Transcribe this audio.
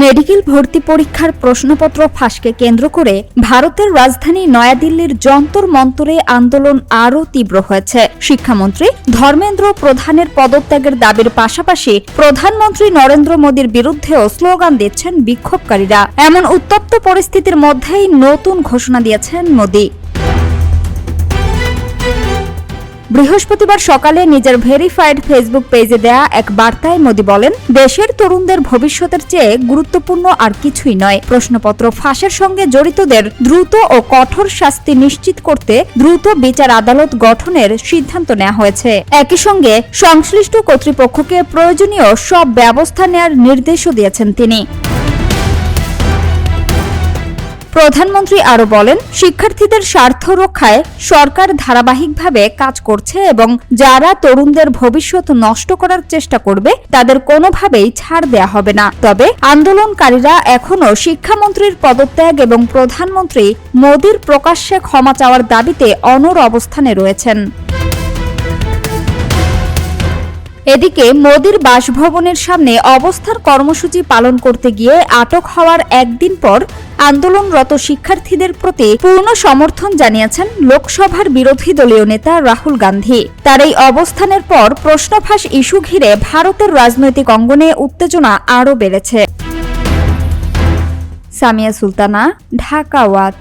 Medical ভর্তি পরীক্ষার প্রশ্নপত্র ফাঁসকে কেন্দ্র করে ভারতের রাজধানী নয়াদিল্লির যন্তর মন্তরে আন্দোলন আরও তীব্র হয়েছে। শিক্ষামন্ত্রী ধর্মেন্দ্র প্রধানের পদত্যাগের দাবির পাশাপাশি প্রধানমন্ত্রী নরেন্দ্র মোদীর বিরুদ্ধেও স্লোগান দিচ্ছেন বিক্ষোভকারীরা। এমন উত্তপ্ত পরিস্থিতির মধ্যেই নতুন ঘোষণা দিয়েছেন মোদী। বৃহস্পতিবার সকালে নিজের ভেরিফাইড ফেসবুক পেজে দেয়া এক বার্তায় মোদী বলেন, দেশের তরুণদের ভবিষ্যতের চেয়ে গুরুত্বপূর্ণ আর কিছুই নয়। প্রশ্নপত্র ফাঁসের সঙ্গে জড়িতদের দ্রুত ও কঠোর শাস্তি নিশ্চিত করতে দ্রুত বিচার আদালত গঠনের সিদ্ধান্ত নেওয়া হয়েছে। একই সঙ্গে সংশ্লিষ্ট কর্তৃপক্ষকে প্রয়োজনীয় সব ব্যবস্থা নেওয়ার নির্দেশও দিয়েছেন তিনি। প্রধানমন্ত্রী আরও বলেন, শিক্ষার্থীদের স্বার্থ রক্ষায় সরকার ধারাবাহিকভাবে কাজ করছে এবং যারা তরুণদের ভবিষ্যৎ নষ্ট করার চেষ্টা করবে তাদের কোনোভাবেই ছাড় দেয়া হবে না। তবে আন্দোলনকারীরা এখনও শিক্ষামন্ত্রীর পদত্যাগ এবং প্রধানমন্ত্রী মোদীর প্রকাশ্যে ক্ষমা চাওয়ার দাবিতে অনড় অবস্থানে রয়েছেন। এদিকে মোদীর বাসভবনের সামনে অবস্থান কর্মসূচি পালন করতে গিয়ে আটক হওয়ার একদিন পর আন্দোলনরত শিক্ষার্থীদের প্রতি পূর্ণ সমর্থন জানিয়েছেন লোকসভার বিরোধী দলীয় নেতা রাহুল গান্ধী। তার এই অবস্থানের পর প্রশ্নফাঁস ইস্যু ঘিরে ভারতের রাজনৈতিক অঙ্গনে উত্তেজনা আরও বেড়েছে। সামিয়া সুলতানা, ঢাকা ওয়াচ।